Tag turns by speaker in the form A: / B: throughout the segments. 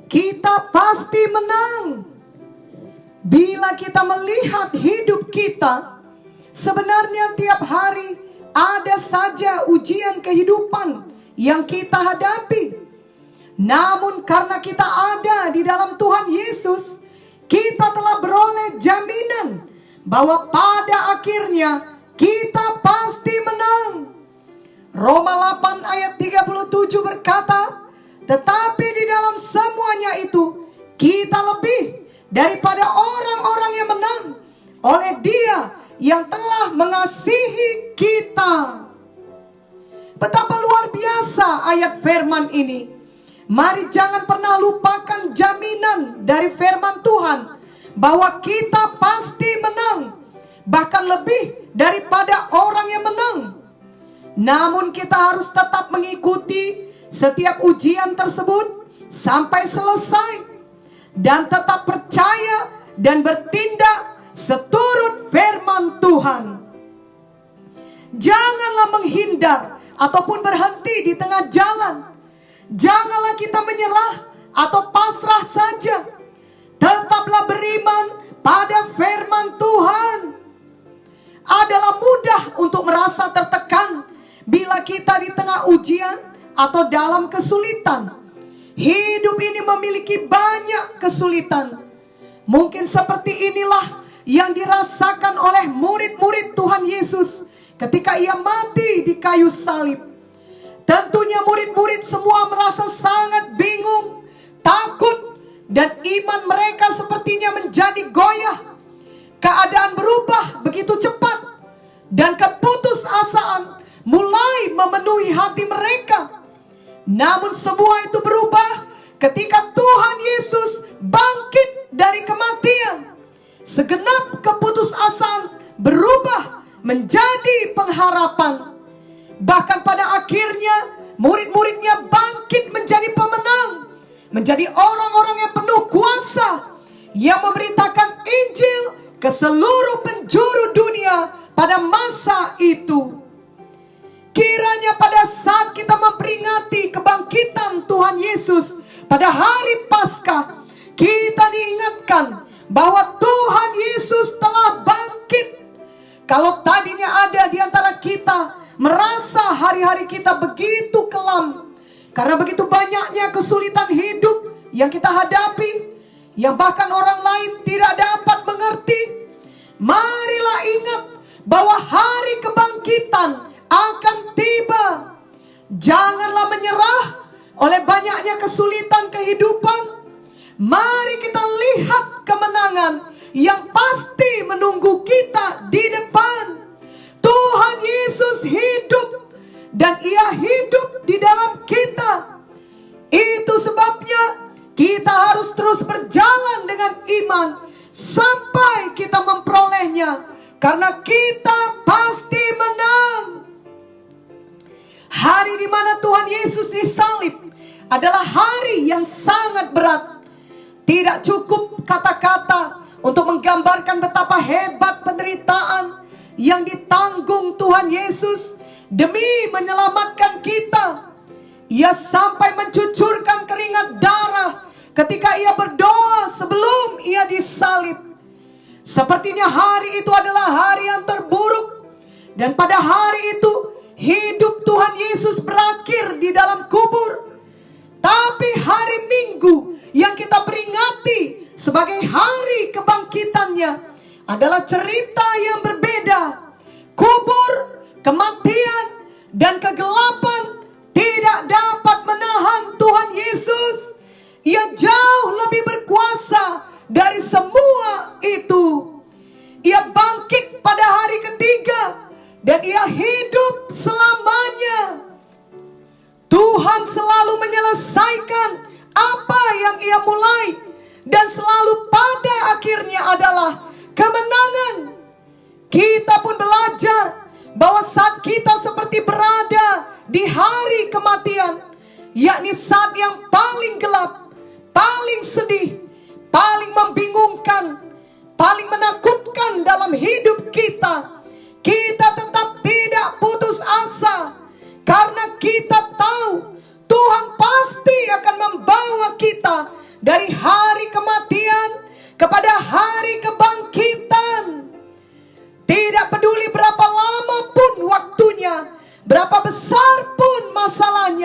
A: kita pasti menang. Bila kita melihat hidup kita, sebenarnya tiap hari ada saja ujian kehidupan yang kita hadapi. Namun karena kita ada di dalam Tuhan Yesus, kita telah beroleh jaminan bahwa pada akhirnya kita pasti menang. Roma 8 ayat 37 berkata, tetapi di dalam semuanya itu kita lebih daripada orang-orang yang menang oleh Dia yang telah mengasihi kita. Betapa luar biasa ayat firman ini. Mari jangan pernah lupakan jaminan dari firman Tuhan bahwa kita pasti menang, bahkan lebih daripada orang yang menang. Namun kita harus tetap mengikuti setiap ujian tersebut sampai selesai dan tetap percaya dan bertindak seturut firman Tuhan. Janganlah menghindar ataupun berhenti di tengah jalan. Janganlah kita menyerah atau pasrah saja. Tetaplah beriman pada firman Tuhan. Adalah mudah untuk merasa tertekan bila kita di tengah ujian atau dalam kesulitan. Hidup ini memiliki banyak kesulitan. Mungkin seperti inilah yang dirasakan oleh murid-murid Tuhan Yesus ketika Ia mati di kayu salib. Tentunya murid-murid semua merasa sangat bingung, takut, dan iman mereka sepertinya menjadi goyah. Keadaan berubah begitu cepat, dan keputusasaan mulai memenuhi hati mereka. Namun semua itu berubah ketika Tuhan Yesus bangkit dari kematian. Segenap keputusasaan berubah menjadi pengharapan. Bahkan pada akhirnya murid-muridnya bangkit menjadi pemenang, menjadi orang-orang yang penuh kuasa, yang memberitakan Injil ke seluruh penjuru dunia pada masa itu. Kiranya pada saat kita memperingati kebangkitan Tuhan Yesus pada hari Paskah, kita diingatkan bahwa Tuhan Yesus telah bangkit. Kalau tadinya ada di antara kita merasa hari-hari kita begitu kelam karena begitu banyaknya kesulitan hidup yang kita hadapi, yang bahkan orang lain tidak dapat mengerti, marilah ingat bahwa hari kebangkitan akan tiba. Janganlah menyerah oleh banyaknya kesulitan kehidupan. Mari kita lihat kemenangan yang pasti menunggu kita di depan. Tuhan Yesus hidup dan Ia hidup di dalam kita. Itu sebabnya kita harus terus berjalan dengan iman sampai kita memperolehnya, karena kita pasti menang. Hari di mana Tuhan Yesus disalib adalah hari yang sangat berat. Tidak cukup kata-kata untuk menggambarkan betapa hebat penderitaan yang ditanggung Tuhan Yesus demi menyelamatkan kita. Ia sampai mencucurkan keringat darah ketika Ia berdoa sebelum Ia disalib. Sepertinya hari itu adalah hari yang terburuk, dan pada hari itu hidup Tuhan Yesus berakhir di dalam kubur. Tapi hari Minggu yang kita peringati sebagai hari kebangkitannya adalah cerita yang berbeda. Kubur, kematian, dan kegelapan tidak dapat menahan Tuhan Yesus. Ia jauh lebih berkuasa dari semua itu. Ia bangkit pada hari ketiga dan Ia hidup selamanya. Tuhan selalu menyelesaikan apa yang Ia mulai, dan selalu pada akhirnya adalah kemenangan. Kita pun belajar bahwa saat kita seperti berada di hari kematian, yakni saat yang paling gelap, paling sedih, paling membingungkan, paling menakutkan dalam hidup kita, kita tetap tidak putus asa, karena kita tahu Tuhan pasti akan membawa kita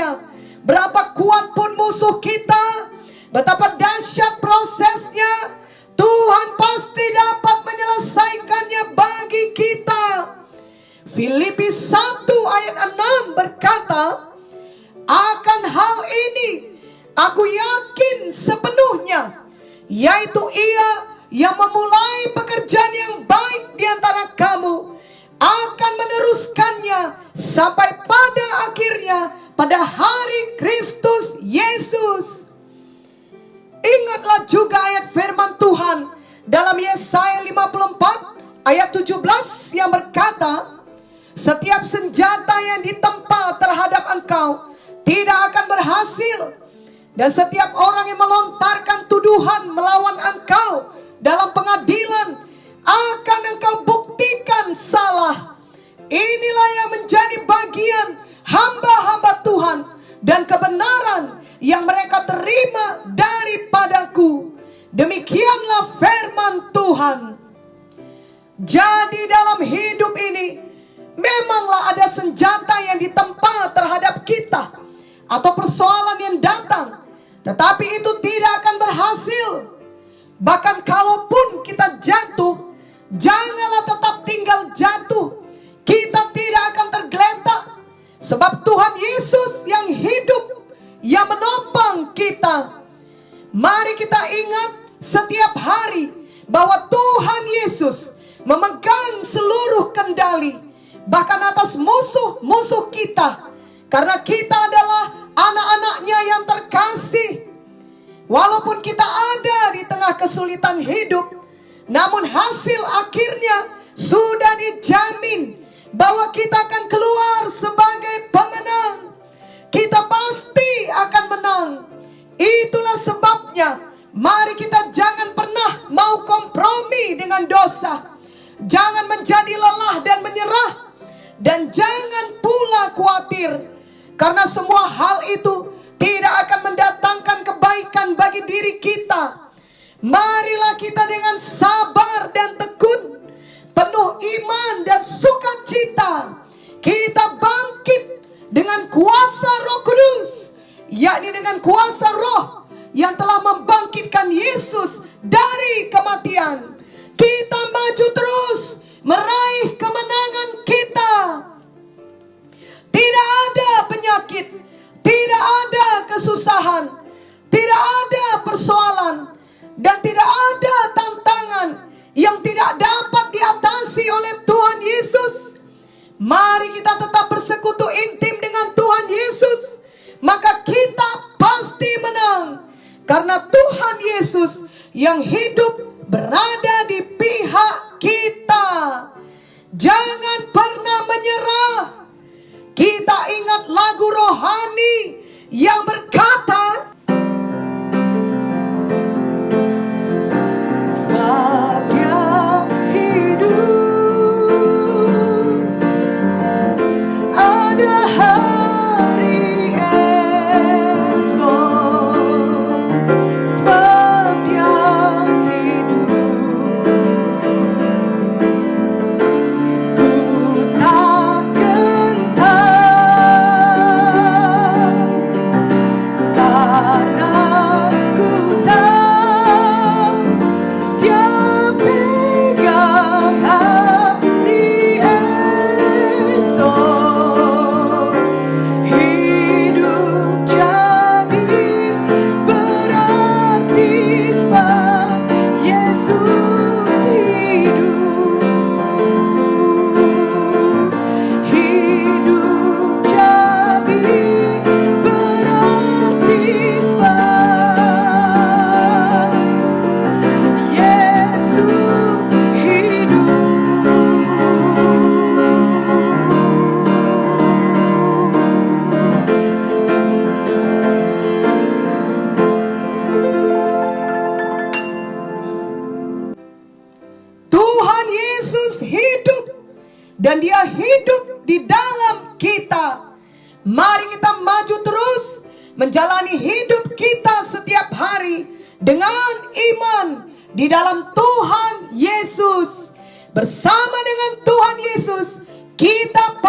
A: usahanya, berapa kuat pun musuh kita, betapa dahsyat prosesnya, Tuhan pasti dapat menyelesaikannya bagi kita. Filipi 1 ayat 6 berkata, akan hal ini aku yakin sepenuhnya, yaitu Ia yang memulai pekerjaan yang baik di antara kamu akan meneruskannya sampai pada akhirnya pada hari Kristus Yesus. Ingatlah juga ayat firman Tuhan dalam Yesaya 54 ayat 17 yang berkata, setiap senjata yang ditempa terhadap engkau tidak akan berhasil, dan setiap orang yang melontarkan tuduhan melawan engkau dalam pengadilan akan engkau buktikan salah. Inilah yang menjadi bagian hamba-hamba Tuhan dan kebenaran yang mereka terima daripadaku. Demikianlah firman Tuhan. Jadi dalam hidup ini memanglah ada senjata yang ditempa terhadap kita atau persoalan yang datang, tetapi itu tidak akan berhasil. Bahkan kalaupun kita jatuh, janganlah tetap tinggal jatuh. Kita tidak akan tergeletak, sebab Tuhan Yesus yang hidup, yang menopang kita. Mari kita ingat setiap hari bahwa Tuhan Yesus memegang seluruh kendali, bahkan atas musuh-musuh kita, karena kita adalah anak-anaknya yang terkasih. Walaupun kita ada di tengah kesulitan hidup, namun hasil akhirnya sudah dijamin bahwa kita akan keluar sebagai pemenang. Kita pasti akan menang. Itulah sebabnya mari kita jangan pernah mau kompromi dengan dosa. Jangan menjadi lelah dan menyerah, dan jangan pula khawatir, karena semua hal itu tidak akan mendatangkan kebaikan bagi diri kita. Marilah kita dengan sabar dan tekun, penuh iman dan sukacita, kita bangkit dengan kuasa Roh Kudus, yakni dengan kuasa Roh yang telah membangkitkan Yesus dari kematian. Kita maju terus meraih kemenangan kita. Tidak ada penyakit, tidak ada kesusahan, tidak ada persoalan, dan tidak ada tantangan yang tidak dapat diatasi oleh Tuhan Yesus. Mari kita tetap bersekutu intim dengan Tuhan Yesus, maka kita pasti menang, karena Tuhan Yesus yang hidup berada di pihak kita. Jangan pernah menyerah. Kita ingat lagu rohani yang berkata, sebab Dia hidup, ada hari esok. Sebab Dia hidup, ku tak gentar, karena ku tahu Dia pegang hari esok. Hidup jadi berarti sebab Yesus hidup. Hidup jadi berarti sebab Yesus hidup. Tuhan Yesus hidup, dan Dia hidup di dalam kita. Mari kita maju terus menjalani hidup kita setiap hari dengan iman di dalam Tuhan Yesus. Bersama dengan Tuhan Yesus, kita